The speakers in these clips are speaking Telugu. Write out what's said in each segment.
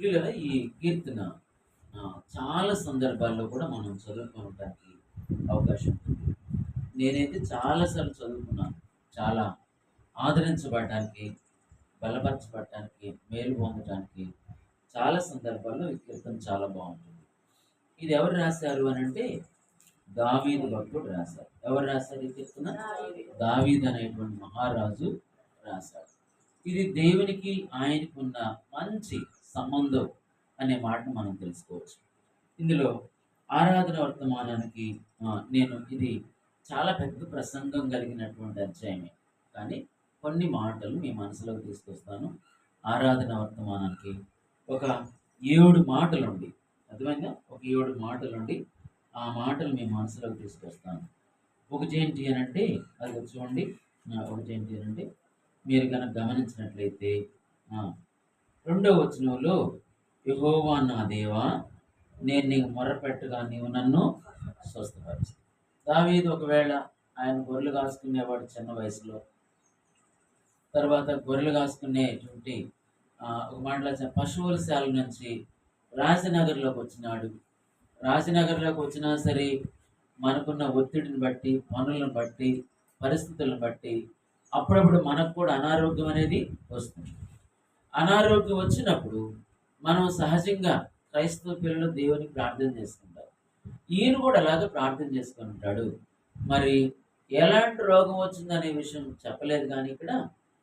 ప్రియులారా, ఈ కీర్తన చాలా సందర్భాల్లో కూడా మనం చదువుకోవడానికి అవకాశం ఉంటుంది. నేనైతే చాలా సార్లు చదువుకున్నాను. చాలా ఆదరించబడటానికి, బలపరచబడటానికి, మేలు పొందటానికి చాలా సందర్భాల్లో ఈ కీర్తన చాలా బాగుంటుంది. ఇది ఎవరు రాశారు అనంటే దావీదు భక్తుడు రాశారు. ఎవరు రాశారు ఈ కీర్తన? దావీదు అనేటువంటి మహారాజు రాశారు. ఇది దేవునికి ఆయనకున్న మంచి సంబంధం అనే మాటను మనం తెలుసుకోవచ్చు. ఇందులో ఆరాధన వర్తమానానికి నేను ఇది చాలా పెద్ద ప్రసంగం కలిగినటువంటి అధ్యాయమే. కానీ కొన్ని మాటలు మీ మనసులోకి తీసుకొస్తాను. ఆరాధన వర్తమానానికి ఒక 7 మాటలుండి, అర్థమైందా? ఒక 7 మాటలుండి ఆ మాటలు మీ మనసులోకి తీసుకొస్తాను. ఒకటేంటి అనంటే అది చూడండి. ఒకటేంటి అనంటే మీరు కనుక గమనించినట్లయితే రెండవ వచనంలో, యెహోవా నా దేవా, నేను నీకు మొర్రపెట్టగా నీవు నన్ను స్వస్థపరచు. దావీదు ఒకవేళ ఆయన గొర్రెలు కాసుకునేవాడు చిన్న వయసులో. తర్వాత గొర్రెలు కాసుకునేటువంటి ఒక మాటలో పశువుల శాల నుంచి రాజనగర్లోకి వచ్చినాడు. రాజనగర్లోకి వచ్చినా సరే మనకున్న ఒత్తిడిని బట్టి, పనులను బట్టి, పరిస్థితులను బట్టి అప్పుడప్పుడు మనకు కూడా అనారోగ్యం అనేది వస్తుంది. అనారోగ్యం వచ్చినప్పుడు మనం సహజంగా క్రైస్తవ పిల్లలు దేవునికి ప్రార్థన చేసుకుంటారు. ఈయన కూడా అలాగే ప్రార్థన చేసుకుని ఉంటాడు. మరి ఎలాంటి రోగం వచ్చిందనే విషయం చెప్పలేదు, కానీ ఇక్కడ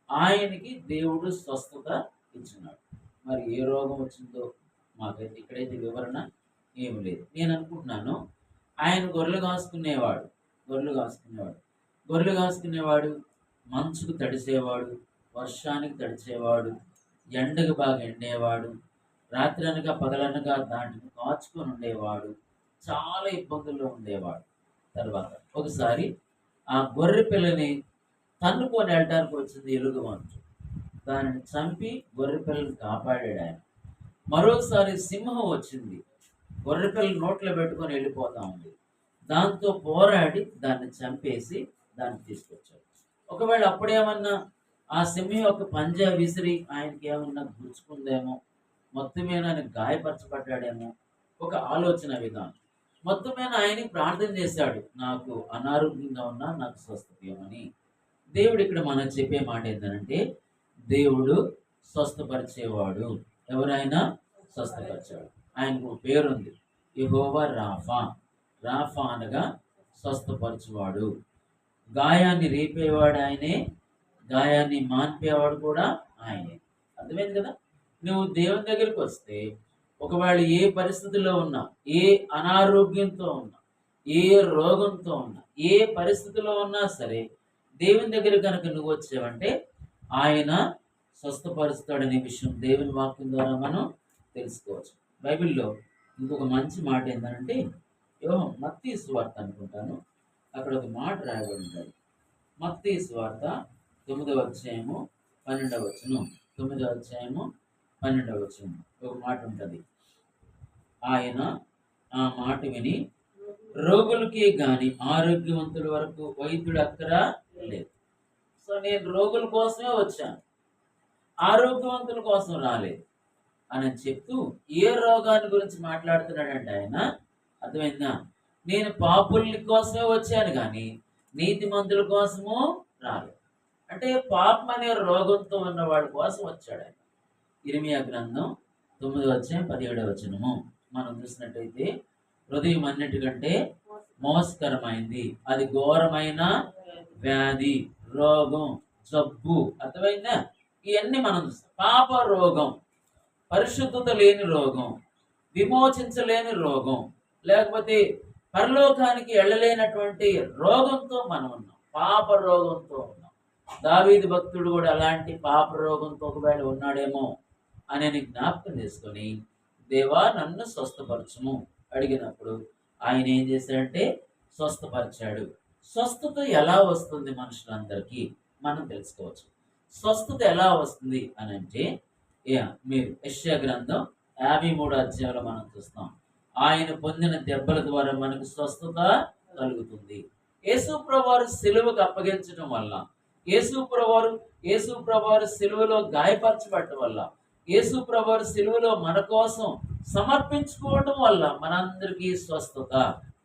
ఆయనకి దేవుడు స్వస్థత ఇచ్చినాడు. మరి ఏ రోగం వచ్చిందో మాకైతే ఇక్కడైతే వివరణ ఏమి లేదు. నేను అనుకుంటున్నాను ఆయన గొర్రెలు కాసుకునేవాడు. గొర్రెలు కాసుకునేవాడు మంచుకు తడిసేవాడు, వర్షానికి తడిచేవాడు, ఎండకు బాగా ఎండేవాడు, రాత్రి అనగా పగలనగా దాంట్లో కాచుకొని ఉండేవాడు, చాలా ఇబ్బందుల్లో ఉండేవాడు. తర్వాత ఒకసారి ఆ గొర్రె పిల్లని తన్నుకొని వెళ్ళడానికి వచ్చింది ఎలుగుబంటు. దానిని చంపి గొర్రె పిల్లని కాపాడాడు ఆయన. మరోసారి సింహం వచ్చింది, గొర్రె పిల్లని నోట్లో పెట్టుకొని వెళ్ళిపోతా ఉంది. దాంతో పోరాడి దాన్ని చంపేసి దాన్ని తీసుకొచ్చాడు. ఒకవేళ అప్పుడేమన్నా ఆ సింహం యొక్క పంజా విసిరి ఆయనకి ఏమన్నా గుచ్చుకుందేమో, మొత్తం మీద ఆయన గాయపరచబడ్డాడేమో, ఒక ఆలోచన విధానం. మొత్తం మీద ఆయనకి ప్రార్థన చేశాడు, నాకు అనారోగ్యంగా ఉన్నా నాకు స్వస్థత ఇవ్వమని. దేవుడు ఇక్కడ మనకు చెప్పే మాట ఏంటంటే, దేవుడు స్వస్థపరిచేవాడు. ఎవరైనా స్వస్థపరిచాడు. ఆయనకు ఒక పేరుంది, యెహోవా రాఫా. రాఫా అనగా స్వస్థపరచువాడు. గాయాన్ని రేపేవాడు ఆయనే, గాయాన్ని మాన్పేవాడు కూడా ఆయనే. అర్థమైంది కదా? నువ్వు దేవుని దగ్గరికి వస్తే ఒకవేళ ఏ పరిస్థితిలో ఉన్నా, ఏ అనారోగ్యంతో ఉన్నా, ఏ రోగంతో ఉన్నా, ఏ పరిస్థితిలో ఉన్నా సరే దేవుని దగ్గర కనుక నువ్వు వచ్చావంటే ఆయన స్వస్థపరుస్తాడనే విషయం దేవుని వాక్యం ద్వారా మనం తెలుసుకోవచ్చు. బైబిల్లో ఇంకొక మంచి మాట ఏంటంటే, మత్తయి సువార్త అనుకుంటాను, అక్కడ ఒక మాట రాయబడి ఉంటుంది. మత్తయి సువార్త 9వ అధ్యాయము 12వ వచనం. 9వ అధ్యాయము 12వ వచనం ఒక మాట ఉంటుంది. ఆయన ఆ మాట విని, రోగులకే గాని ఆరోగ్యవంతుల వరకు వైద్యుడు అక్కర లేదు. సో నేను రోగుల కోసమే వచ్చాను, ఆరోగ్యవంతుల కోసం రాలేదు అని చెప్తూ ఏ రోగాన్ని గురించి మాట్లాడుతున్నాడంటే ఆయన, అర్థమైందా? నేను పాపుల కోసమే వచ్చాను కానీ నీతిమంతుల కోసము రాలేదు. అంటే పాపం అనే రోగంతో ఉన్న వాళ్ళ కోసం వచ్చాడు ఆయన. ఇర్మియా గ్రంథం 9వ అధ్యాయం 17వ వచనము మనం చూసినట్టయితే, హృదయం అన్నిటికంటే మోసకరమైంది, అది ఘోరమైన వ్యాధి, రోగం, జబ్బు. అర్థమైందా? ఇవన్నీ మనం చూస్తాం. పాప రోగం, పరిశుద్ధత లేని రోగం, విమోచించలేని రోగం, లేకపోతే పరలోకానికి వెళ్ళలేనటువంటి రోగంతో మనం ఉన్నాం, పాప రోగంతో ఉన్నాం. దావీదు భక్తుడు కూడా అలాంటి పాప రోగంతో ఒకవేళ ఉన్నాడేమో అని జ్ఞాపకం చేసుకొని, దేవా నన్ను స్వస్థపరచుము అడిగినప్పుడు ఆయన ఏం చేశాడంటే స్వస్థపరిచాడు. స్వస్థత ఎలా వస్తుంది మనుషులందరికీ మనం తెలుసుకోవచ్చు. స్వస్థత ఎలా వస్తుంది అని అంటే, మీరు యెషయా గ్రంథం 53వ అధ్యాయంలో మనం చూస్తాం, ఆయన పొందిన దెబ్బల ద్వారా మనకు స్వస్థత కలుగుతుంది. యేసు ప్రభువారు సిలువకు అప్పగించడం వల్ల, యేసు ప్రభువారు సిలువలో గాయపరచబడటం వల్ల యేసు ప్రభువు సిలువలో మన కోసం సమర్పించుకోవడం వల్ల మనందరికీ స్వస్థత,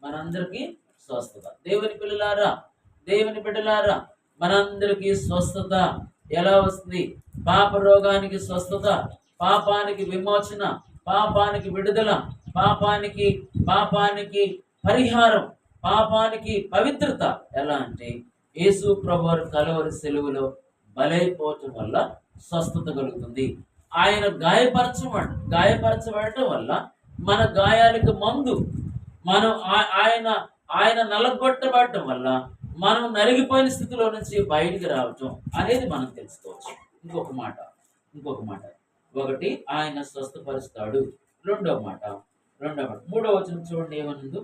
మనందరికీ స్వస్థత. దేవుని పిల్లలారా, దేవుని బిడ్డలారా, మనందరికీ స్వస్థత ఎలా వస్తుంది? పాప రోగానికి స్వస్థత, పాపానికి విమోచన, పాపానికి విడుదల, పాపానికి పాపానికి పరిహారం, పాపానికి పవిత్రత. ఎలా అంటే యేసు ప్రభువు కలువరి సెలువులో బలైపోవటం వల్ల స్వస్థత కలుగుతుంది. ఆయన గాయపరచబడటం వల్ల మన గాయాలకు మందు, మనం ఆయన ఆయన నలగొట్టబడటం వల్ల మనం నలిగిపోయిన స్థితిలో నుంచి బయటికి రావటం అనేది మనం తెలుసుకోవచ్చు. ఇంకొక మాట ఒకటి, ఆయన స్వస్థపరుస్తాడు. రెండో మాట మూడో వచనం చూడండి ఏమనుందో.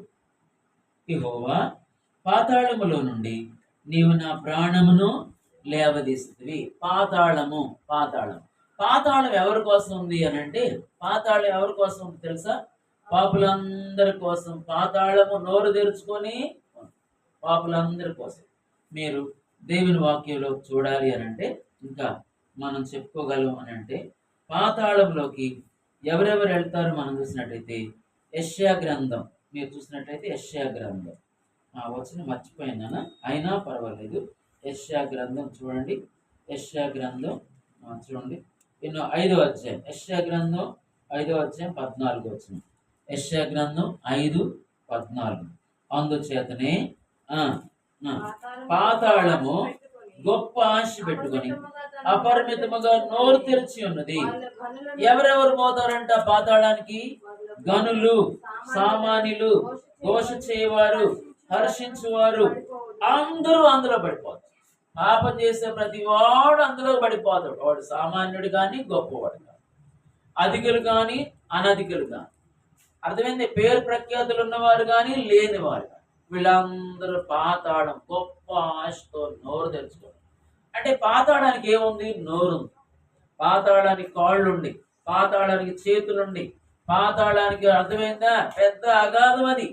యెహోవా, పాతాళములో నుండి నీవు నా ప్రాణమును లేవదీసితివి. పాతాళం ఎవరి కోసం ఉంది అని అంటే, పాతాళం ఎవరి కోసం ఉంది తెలుసా? పాపులందరి కోసం. పాతాళము నోరు తెరుచుకొని పాపులందరి కోసం. మీరు దేవుని వాక్యంలో చూడాలి అని అంటే, ఇంకా మనం చెప్పుకోగలం అని అంటే, పాతాళంలోకి ఎవరెవరు వెళ్తారో మనం చూసినట్టయితే యెషయా గ్రంథం, మీరు చూసినట్లయితే యెషయా గ్రంథం వచ్చిన మర్చిపోయినా అయినా పర్వాలేదు. యెషయా గ్రంథం చూడండి. యెషయా గ్రంథం చూడండి, 5వ అధ్యాయం. యెషయా గ్రంథం 5వ అధ్యాయం 14 వచనం. యెషయా గ్రంథం 5:14. అందుచేతనే పాతాళము గొప్ప ఆశ పెట్టుకొని అపరిమితముగా నోరు తెరిచి ఉన్నది. ఎవరెవరు పోతారంట పాతాళానికి? గనులు, సామాన్యులు, ఘోష చేయవారు, హర్షించువారు, అందరూ అందులో పడిపోతారు. పాపం చేసే ప్రతి వాడు అందులో పడిపోతాడు. వాడు సామాన్యుడు కానీ గొప్పవాడు కానీ, అధికులు కానీ అనధికులు కానీ, అర్థమైంది? పేరు ప్రఖ్యాతులు ఉన్నవారు కానీ లేనివారు కానీ, వీళ్ళందరూ పాతాళం గొప్ప ఆశతో నోరు తెరుచుకోవాలి. అంటే పాతాళానికి ఏముంది? నోరుంది. పాతాళానికి కాళ్ళుండి, పాతాళానికి చేతులుండి, పాతాళానికి అర్థమైందా పెద్ద అగాధం అది.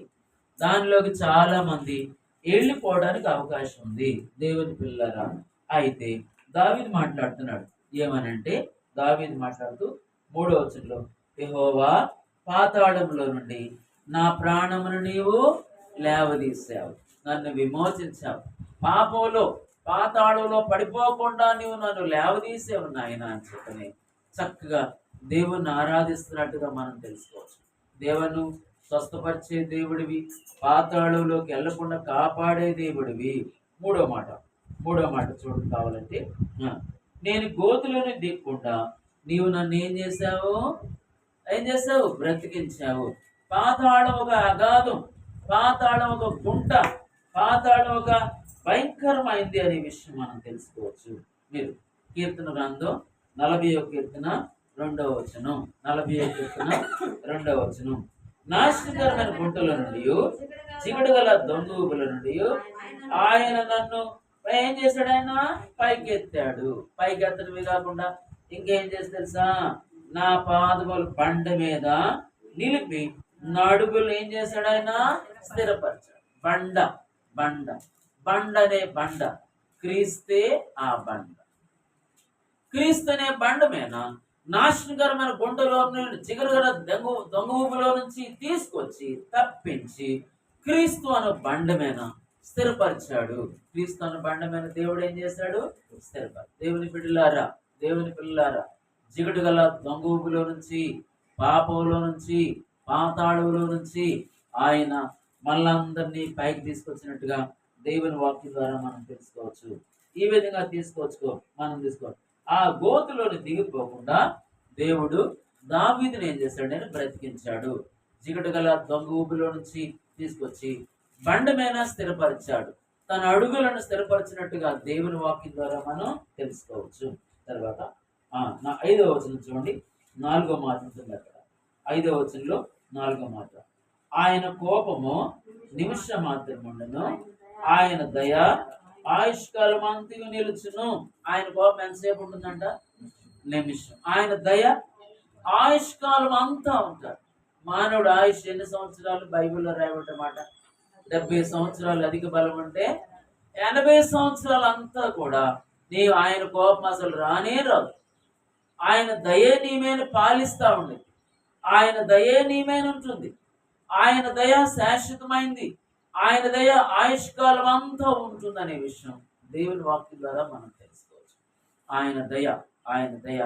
దానిలోకి చాలా మంది వెళ్ళిపోవడానికి అవకాశం ఉంది. దేవుని పిల్లరా, అయితే దావీదు మాట్లాడుతున్నాడు ఏమనంటే, దావీదు మాట్లాడుతూ 3వ వచనంలో, యెహోవా, పాతాళంలో నుండి నా ప్రాణమును నీవు లేవదీశావు, నన్ను విమోచించావు. పాపంలో పాతాళంలో పడిపోకుండా నీవు నన్ను లేవదీసావు నాయన అని చెప్పని చక్కగా దేవుణ్ణి ఆరాధిస్తున్నట్టుగా మనం తెలుసుకోవచ్చు. దేవుని స్వస్థపరిచే దేవుడివి, పాతాళంలోకి వెళ్లకుండా కాపాడే దేవుడివి. మూడో మాట చూడండి కావాలంటే, నేను గోతులోని దిక్కుండా నీవు నన్ను ఏం చేశావు? బ్రతికించావు. పాతాళం ఒక అగాధం, పాతాళం ఒక గుంట, పాతాళం ఒక భయంకరమైంది అనే విషయం మనం తెలుసుకోవచ్చు. మీరు కీర్తన గ్రంథం 40వ కీర్తన 2వ వచనం, 40వ కీర్తన 2వ వచనం. నాశనకరమైన గుంటల నుండి, జిగడు గల దొంగ ఊపుల నుండి ఆయన నన్ను ఏం చేశాడు? ఆయన పైకెత్తాడు. పైకెత్తడమే కాకుండా ఇంకేం చేసి తెలుసా? నా పాదములు బండ మీద నిలిపి నడుగులు ఏం చేశాడు? ఆయన స్థిరపరిచాడు. బండ అనే బండ క్రీస్తే. ఆ క్రీస్తు అనే బండ మీద నాశనకరమైన గుంటలో జిగరుగల దొంగ ఊపులో నుంచి తీసుకొచ్చి తప్పించి క్రీస్తు అనే బండ మీద స్థిరపరిచాడు. క్రీస్తు అనే బండ మీద దేవుడు ఏం చేశాడు? దేవుని పిల్లలారా, జిగడు గల దొంగ ఊపులో నుంచి, పాపంలో నుంచి, పాతాళంలో నుంచి ఆయన మళ్ళందరినీ పైకి తీసుకొచ్చినట్టుగా దేవుని వాక్యం ద్వారా మనం తెలుసుకోవచ్చు. ఈ విధంగా తీసుకోవచ్చు. ఆ గోతులోని దిగిపోకుండా దేవుడు దావీదుని ఏం చేశాడు? బ్రతికించాడు. జిగట గల దొంగ ఊపిలో నుంచి తీసుకొచ్చి బండ మీద స్థిరపరిచాడు. తన అడుగులను స్థిరపరిచినట్టుగా దేవుని వాక్యం ద్వారా మనం తెలుసుకోవచ్చు. తర్వాత 5వ వచనం చూడండి, 4వ మాట ఉంటుంది అక్కడ. 5వ వచనంలో 4వ మాట, ఆయన కోపము నిమిష మాత్రముండును, ఆయన దయ ఆయుష్కాలం అంతయు నిలుచును. ఆయన కోపం ఎంతసేపు ఉంటుందంట? నిమిషం. ఆయన దయ ఆయుష్కాలం అంతా ఉంటాడు. మానవుడు ఆయుష్ ఎన్ని సంవత్సరాలు? బైబిల్లో రాయబడ్డ మాట 70 సంవత్సరాలు అధిక బలం ఉంటే 80 సంవత్సరాలు అంతా కూడా ఆయన కోపం అసలు రానే రాదు. ఆయన దయే నీ మీద పాలిస్తా ఉంది. ఆయన దయే నీ మీద ఉంటుంది. ఆయన దయ శాశ్వతమైంది. ఆయన దయ ఆయుష్కాలం అంతా ఉంటుందనే విషయం దేవుని వాక్యం ద్వారా మనం తెలుసుకోవచ్చు. ఆయన దయ, ఆయన దయ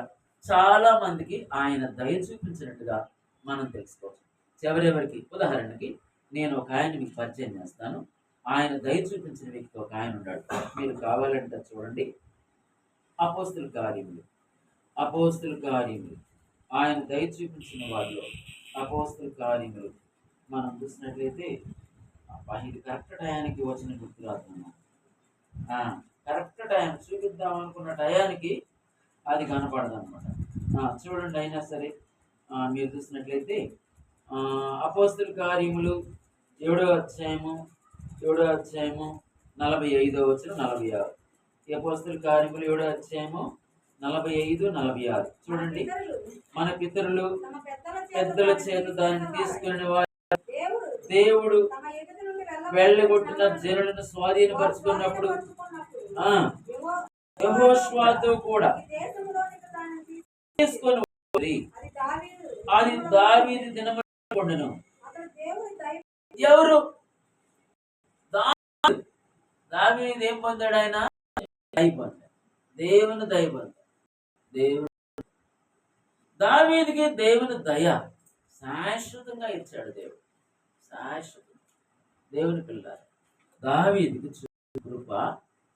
చాలా మందికి ఆయన దయ చూపించినట్టుగా మనం తెలుసుకోవచ్చు. ఎవరెవరికి? ఉదాహరణకి నేను ఒక ఆయన మీకు పరిచయం చేస్తాను. ఆయన దయ చూపించిన వ్యక్తి ఒక ఆయన ఉన్నాడు. మీరు కావాలంటే చూడండి, అపోస్తుల కార్యములు. అపోస్తుల కార్యములు ఆయన దయ చూపించిన వారిలో అపోస్తుల కార్యములు మనం చూసినట్లయితే ఇది కరెక్ట్ టయానికి వచ్చిన గుర్తురాదు. కరెక్ట్ టైం చూపిద్దాం అనుకున్న టయానికి అది కనపడదు అనమాట. చూడండి, అయినా సరే మీరు చూసినట్లయితే అపోస్తుల కార్యములు 7వ అధ్యాయము 45 వచ్చిన 46. అపోస్తుల కార్యములు 7వ అధ్యాయము 45, 46 చూడండి. మన పితరులు పెద్దల చేత దానిని తీసుకుని వారు దేవుడు వెళ్ళగొట్టిన జనులను స్వాధీనపరుచుకున్నప్పుడు యెహోషువతో కూడా తీసుకొని అది దావీదు దినమున. ఎవరు? దావీదు ఏం పొందాడు? ఆయన దయ పొందాడు, దేవుని దయ పొందాడు. దేవుడు దావీదుకి దేవుని దయ శాశ్వతంగా ఇచ్చాడు. దేవుడు శాశ్వతం. దేవుని పిల్లలు, దావీదుకి కృప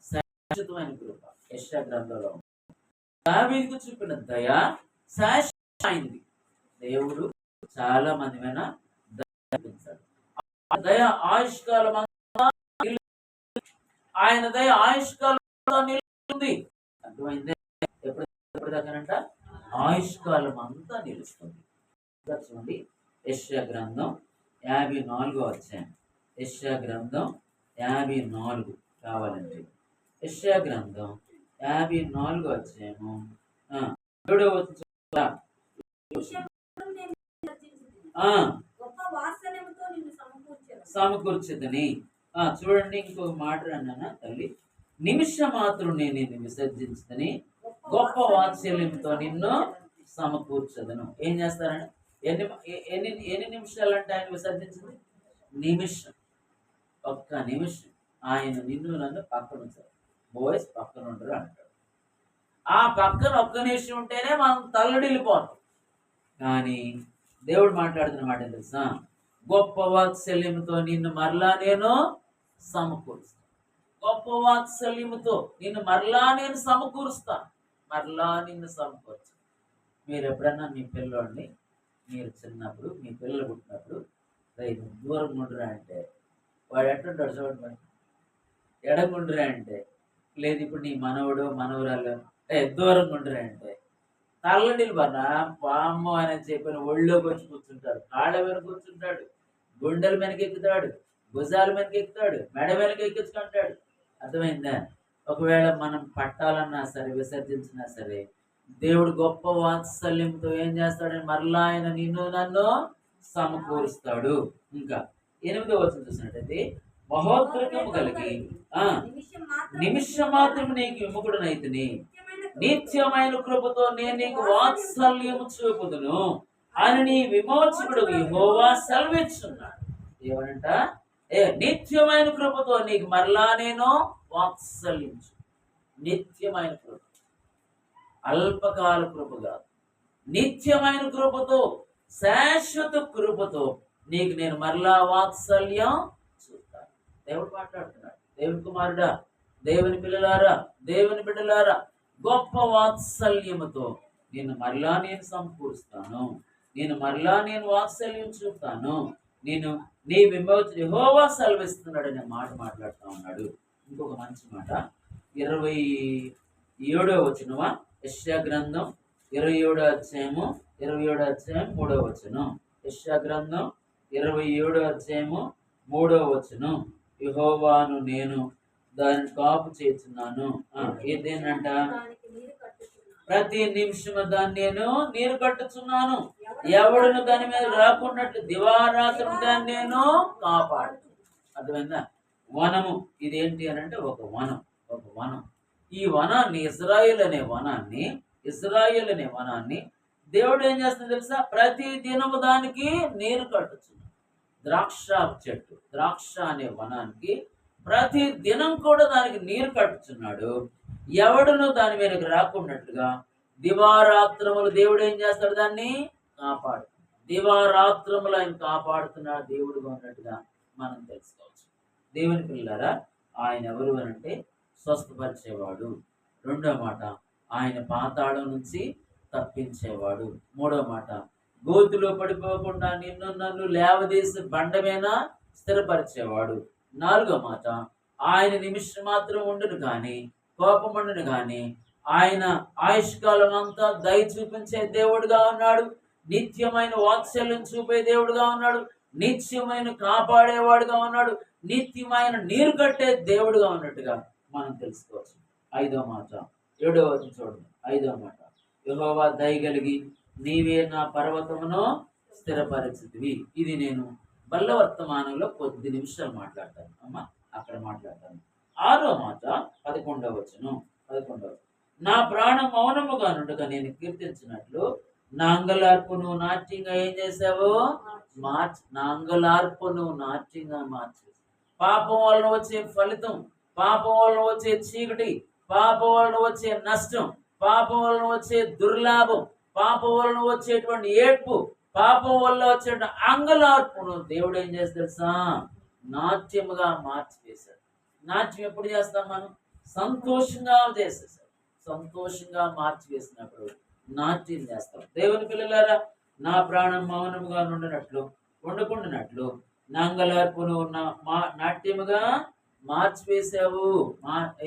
శాశ్వతమైన కృప. యెషయా గ్రంథంలో దావీదుకు చూపిన దయ శాశ్వతమైంది. దేవుడు చాలా మంది మీద దయించాడు. ఆ దయ ఆయుష్కాలం, ఆయన దయ ఆయుష్కాలం నిలుస్తుంది. అర్థమైందే? ఎప్పటిదాకానంట? ఆయుష్కాలం అంతా నిలుస్తుంది. చూడండి, యెషయా గ్రంథం 54వ అధ్యాయం. యెషయా గ్రంథం 54 కావాలంటే యెషయా గ్రంథం 54వ అధ్యాయము 7వ వచనం. సమకూర్చదని. చూడండి, ఇంకొక మాట అన్నానా తల్లి, నిమిషం మాత్రం నేను నిన్ను విసర్జించదని గొప్ప వాత్సల్యంతో నిన్ను సమకూర్చదను. ఏం చేస్తారని? ఎన్ని నిమిషాలు అంటే ఆయన విసర్జించింది? నిమిషం. ఒక్క నిమిషం ఆయన నిన్ను నన్ను పక్కన ఉంచారు. బాయ్స్ పక్కన ఉండరు అంటాడు. ఆ పక్కన ఒక్క నిమిషం ఉంటేనే మనం తల్లడిల్లిపోతాం. కానీ దేవుడు మాట్లాడుతున్న మాట ఏం తెలుసా? గొప్ప వాత్సల్యంతో నిన్ను మరలా నేను సమకూరుస్తాను. గొప్ప వాత్సల్యముతో నిన్ను మరలా నేను సమకూరుస్తాను. మరలా నిన్ను సమకూర్చు. మీరు ఎప్పుడన్నా మీ పిల్లోడిని, మీరు చిన్నప్పుడు మీ పిల్లలు పుట్టినప్పుడు రైతు దూరం ఉండరా అంటే వాడు ఎట్టుంటాడు చూడండి. ఎడగుండ్రా అంటే, లేదు ఇప్పుడు నీ మనవడు మనవరాలు దూరంగా ఉండరా అంటే తల్లడిల్లు బన్నా పాము అని చెప్పిన ఒళ్ళోకి వచ్చి కూర్చుంటాడు. కాళ్ళ వెనక కూర్చుంటాడు, గుండెల వెనక ఎక్కుతాడు, భుజాల వెనక ఎక్కుతాడు, మెడ వెనక ఎక్కించుకుంటాడు. అర్థమైందా? ఒకవేళ మనం పట్టాలన్నా సరే, విసర్జించినా సరే, దేవుడు గొప్ప వాత్సల్యంతో ఏం చేస్తాడని మరలా ఆయన నిన్ను నన్ను సమకూరుస్తాడు. ఇంకా 8వ వచనం చూసినట్టయితే, మహోత్కృతము కలిగి నిమిషం మాత్రం నీకు విముఖుడనైతిని, నిత్యమైన కృపతో నేను నీకు వాత్సల్యము చూపుదును అని నీ విమోచకుడు యెహోవా సెలవిచ్చున్నాడు. ఏమనంట? నిత్యమైన కృపతో నీకు మరలా నేను వాత్సల్యించు. నిత్యమైన కృప, అల్పకాల కృప కాదు. నిత్యమైన కృపతో, శాశ్వత కృపతో నీకు నేను మరలా వాత్సల్యం చూస్తాను. దేవుడు మాట్లాడుతున్నాడు. దేవుని కుమారుడా, దేవుని పిల్లలారా, దేవుని బిడ్డలారా, గొప్ప వాత్సల్యముతో నిన్ను మరలా నేను సమకూరుస్తాను. నేను మరలా నేను వాత్సల్యం చూపుతాను. నేను నీ విమోచన యెహోవా సెలవిస్తున్నాడు అనే మాట మాట్లాడుతూ ఉన్నాడు. ఇంకొక మంచి మాట 27వ వచనమా? యెషయా గ్రంథం 27వ అధ్యాయము 3వ వచనం. యెషయా గ్రంథం 27వ అధ్యాయము 3వ వచనం. యెహోవాను నేను దానిని కాపు చేస్తున్నాను. ఏదేనంట? ప్రతి నిమిషము దాన్ని నేను నీరు కట్టుచున్నాను. ఎవడును దాని మీద రాకున్నట్లు దివారాత్రులు దాన్ని నేను కాపాడు. అర్థమైందా? వనము ఇదేంటి అని అంటే ఒక వనం. ఈ వనాన్ని, ఇజ్రాయేల్ అనే వనాన్ని ఇజ్రాయేల్ అనే వనాన్ని దేవుడు ఏం చేస్తుంది తెలుసా? ప్రతి దినము దానికి నీరు కట్టుచున్నాడు. ద్రాక్ష చెట్టు, ద్రాక్ష అనే వనానికి ప్రతి దినం కూడా దానికి నీరు కట్టుచున్నాడు. ఎవడును దాని మీదకి రాకున్నట్లుగా దివారాత్రములు దేవుడు ఏం చేస్తాడు? దాన్ని కాపాడు. దివారాత్రములు ఆయన కాపాడుతున్నాడు దేవుడుగా ఉన్నట్టుగా మనం తెలుసుకోవచ్చు. దేవుని పిల్లలారా, ఆయన ఎవరు అనంటే స్వస్థపరిచేవాడు. రెండో మాట, ఆయన పాతాళం నుంచి తప్పించేవాడు. మూడో మాట, గోతులో పడిపోకుండా నిన్ను నన్ను లేవదీసి బండమేన స్థిరపరిచేవాడు. నాలుగో మాట, ఆయన నిమిషం మాత్రం ఉండును కానీ, కోపముండును కానీ, ఆయన ఆయుష్కాలం అంతా దయ చూపించే దేవుడుగా ఉన్నాడు. నిత్యమైన వాత్సల్యం చూపే దేవుడుగా ఉన్నాడు. నిత్యమైన కాపాడేవాడుగా ఉన్నాడు. నిత్యమైన నీరు కట్టే దేవుడుగా ఉన్నట్టుగా మనం తెలుసుకోవచ్చు. ఐదో మాట, 7వ వచనం చూడండి. 5వ మాట, యెహోవా దయగలిగి నీవే నా పర్వతమును స్థిరపరిచితివి. ఇది నేను బల్ల వర్తమానంలో కొద్ది నిమిషాలు మాట్లాడతాను అమ్మా, అక్కడ మాట్లాడతాను. 6వ మాట 11వ వచనం. నా ప్రాణం మౌనముగా నుండగా నేను కీర్తించినట్లు నా అంగలార్పును నాట్యంగా ఏం చేసావు? నా అంగలార్పును నాట్యంగా మార్చి. పాపం వలన వచ్చే ఫలితం, పాపం వలన వచ్చే చీకటి, పాపం వలన వచ్చే నష్టం, పాపం వలన వచ్చే దుర్లాభం, పాపం వలన వచ్చేటువంటి ఏడ్పు, పాపం వల్ల వచ్చే అంగలార్పును దేవుడు ఏం చేస్తాడు తెలుసా? నాట్యముగా మార్చివేశాడు. నాట్యం ఎప్పుడు చేస్తాం మనం? సంతోషంగా చేసేసాడు. సంతోషంగా మార్చివేసినప్పుడు నాట్యం చేస్తాం. దేవుని పిల్లలారా, నా ప్రాణం మౌనముగా ఉండకుండానట్లు నా అంగలార్పును నాట్యముగా మార్చివేశావు.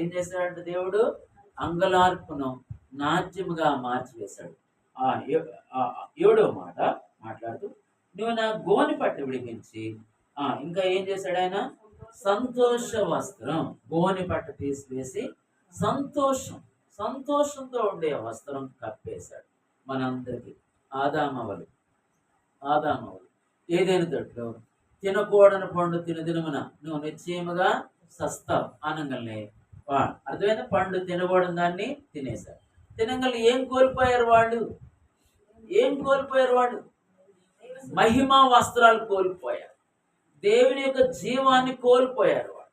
ఏం చేశాడంటే దేవుడు? అంగలార్పును నాట్యముగా మార్చివేశాడు. 7వ మాట మాట్లాడుతూ, నువ్వు నా గోని పట్టి విడిపించి, ఇంకా ఏం చేశాడు ఆయన? సంతోష వస్త్రం, గోని పట్టు తీసివేసి సంతోషంతో ఉండే వస్త్రం కప్పేశాడు మనందరికీ. ఆదామవలు ఏదైనా తొట్లో తినకూడని పండు తినదినమున నువ్వు నిశ్చయముగా సస్తావు అనగానే అర్థమైన పండు తినకూడని దాన్ని తినేశారు. తినగలి ఏం కోల్పోయారు వాళ్ళు? మహిమా వస్త్రాలు కోల్పోయారు. దేవుని యొక్క జీవాన్ని కోల్పోయారు వాళ్ళు.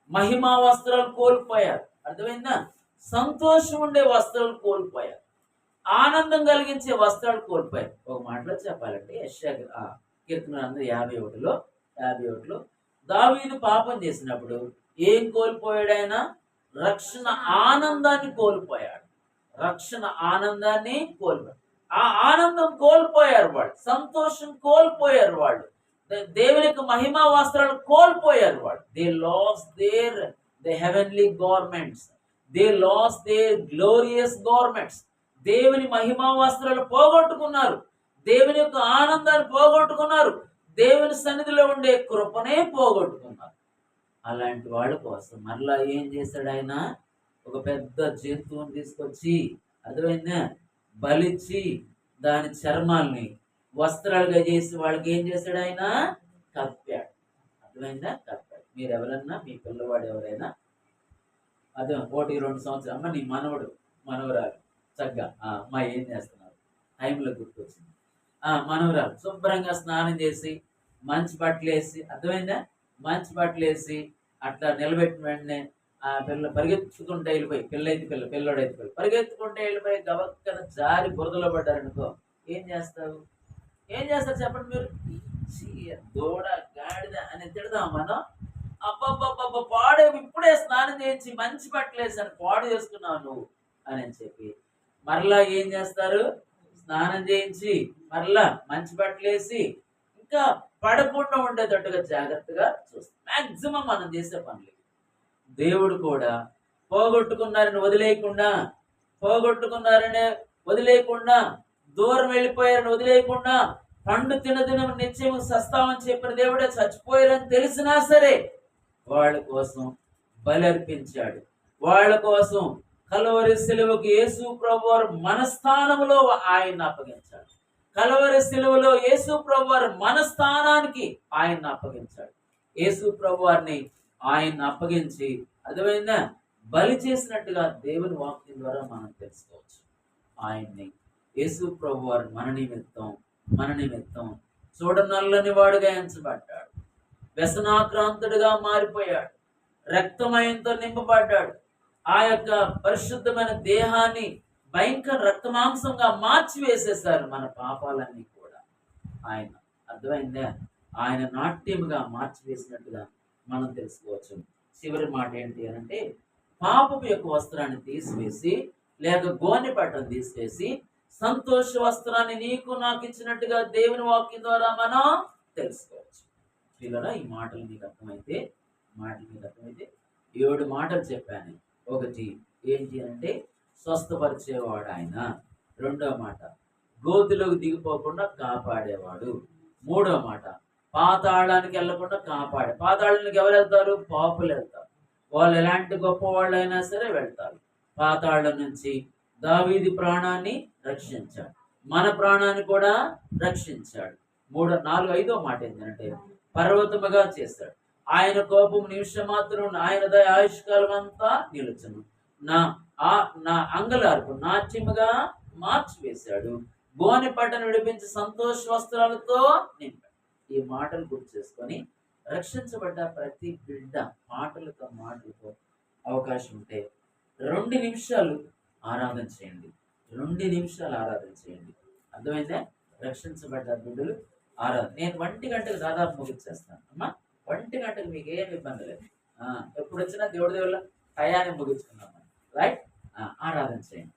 మహిమా వస్త్రాలు కోల్పోయారు. అర్థమైందా? సంతోషం ఉండే వస్త్రాలు కోల్పోయారు. ఆనందం కలిగించే వస్త్రాలు కోల్పోయారు. ఒక మాటలో చెప్పాలంటే యెషయా కీర్తన 51లో దావీదు పాపం చేసినప్పుడు ఏం కోల్పోయాడు ఆయన? రక్షణ ఆనందాన్ని కోల్పోయాడు. ఆ ఆనందం కోల్పోయారు వాళ్ళు. సంతోషం కోల్పోయారు వాళ్ళు. దేవుని యొక్క మహిమా వస్త్రాలు కోల్పోయారు వాళ్ళు. They lost their heavenly garments. They lost their glorious garments. దేవుని మహిమా వస్త్రాలు పోగొట్టుకున్నారు. దేవుని యొక్క ఆనందాన్ని పోగొట్టుకున్నారు. దేవుని సన్నిధిలో ఉండే కృపనే పోగొట్టుకున్నారు. అలాంటి వాళ్ళ కోసం మరలా ఏం చేశాడు ఆయన? ఒక పెద్ద జంతువుని తీసుకొచ్చి, అర్థమైందా, బలిచ్చి దాని చర్మాల్ని వస్త్రాలుగా చేసి వాళ్ళకి ఏం చేశాడు ఆయన? కప్పాడు. అర్థమైందా? కప్పాడు. మీరు ఎవరన్నా, మీ పిల్లవాడు ఎవరైనా, అదే 1-2 సంవత్సరాలు, అమ్మ నీ మనవరాలు చక్కగా అమ్మ ఏం చేస్తున్నారు? టైంలో గుర్తొచ్చింది. మనవరాలు శుభ్రంగా స్నానం చేసి మంచి బట్టలు వేసి, అర్థమైందా, మంచి బట్టలు వేసి అట్లా నిలబెట్టిన వెంటనే ఆ పిల్ల పరిగెత్తుకుంటే వెళ్ళిపోయి, పిల్లోడైతే పరిగెత్తుకుంటే వెళ్ళిపోయి గబక్కన జారి బురదలో పడ్డారనుకో, ఏం చేస్తారు చెప్పండి మీరు? దూడ గాడిద అని తిడదాం మనం. అబ్బబ్బబ్బబ్బ పాడు, ఇప్పుడే స్నానం చేయించి మంచి బట్టలు వేసాను, పాడు చేసుకున్నావు నువ్వు అని చెప్పి మరలా ఏం చేస్తారు? స్నానం చేయించి మరలా మంచి బట్టలు వేసి ఇంకా పడకుండా ఉండేటట్టుగా జాగ్రత్తగా చూస్తాం. మాక్సిమం మనం చేసే పనులు. దేవుడు కూడా పోగొట్టుకున్నారని వదిలేయకుండా, దూరం వెళ్ళిపోయారని వదిలేయకుండా, పండు తినదినం నిత్యం సస్తామని చెప్పిన దేవుడే చచ్చిపోయారని తెలిసినా సరే వాళ్ళ కోసం బలి అర్పించాడు. వాళ్ళ కోసం కలువరి సిలువకి యేసు ప్రభువారు మనస్థానంలో ఆయన్ని అప్పగించాడు. కలువరి సిలువలో యేసు ప్రభువారు మనస్థానానికి ఆయన్ని అప్పగించాడు. యేసు ప్రభువారిని ఆయన్ని అప్పగించి, అర్థమైందా, బలి చేసినట్టుగా దేవుని వాక్యం ద్వారా మనం తెలుసుకోవచ్చు. ఆయన్ని యేసు ప్రభు వారు మన నిమిత్తం చూడనల్లని వాడుగా ఎంచబడ్డాడు, వ్యసనాక్రాంతుడిగా మారిపోయాడు, రక్తమయంతో నింపబడ్డాడు. ఆ యొక్క పరిశుద్ధమైన దేహాన్ని భయంకర రక్తమాంసంగా మార్చివేసేశారు మన పాపాలన్నీ కూడా. ఆయన అర్థమైందా? ఆయన నాట్యముగా మార్చివేసినట్టుగా మనం తెలుసుకోవచ్చు. చివరి మాట ఏంటి అంటే, పాపపు యొక్క వస్త్రాన్ని తీసివేసి లేక గోనె పట్టను తీసివేసి సంతోష వస్త్రాన్ని నీకు నాకు ఇచ్చినట్టుగా దేవుని వాక్యం ద్వారా మనం తెలుసుకోవచ్చు. పిల్లరా, ఈ మాటలు మీకు అర్థమైతే 7 మాటలు చెప్పాను. ఒకటి ఏంటి అంటే, స్వస్థపరిచేవాడు ఆయన. రెండో మాట, గోతిలోకి దిగిపోకుండా కాపాడేవాడు. మూడో మాట, పాతాళానికి వెళ్లకుండా పాతాళానికి ఎవరు వెళ్తారు? పాపులు వెళ్తారు. వాళ్ళు ఎలాంటి గొప్ప వాళ్ళైనా సరే వెళ్తారు. పాతాళం నుంచి దావీదు ప్రాణాన్ని రక్షించాడు, మన ప్రాణాన్ని కూడా రక్షించాడు. 5వ మాట ఏంటంటే, పర్వతముగా చేశాడు. ఆయన కోపం నిమిషం మాత్రం, ఆయన దయ ఆయుష్కాలం అంతా నిలుచును. నా అంగలార్పు నాట్యముగా మార్చివేశాడు. గోనె పట్టను విడిపించి సంతోష వస్త్రాలతో నింపాడు. ఈ మాటలు గుర్తు చేసుకొని రక్షించబడ్డ ప్రతి బిడ్డ మాటలతో అవకాశం ఉంటే 2 నిమిషాలు ఆరాధన చేయండి. 2 నిమిషాలు ఆరాధన చేయండి. అర్థమైందా? రక్షించబడ్డ బిడ్డలు ఆరాధన. నేను 1 గంటకు దాదాపు ముగించేస్తాను అమ్మా. 1 గంటకు మీకు ఏం ఇబ్బంది లేదు. ఎప్పుడు వచ్చినా దేవుడి దేవుళ్ళ టయాన్ని ముగించుకున్నాం. రైట్? ఆరాధన చేయండి.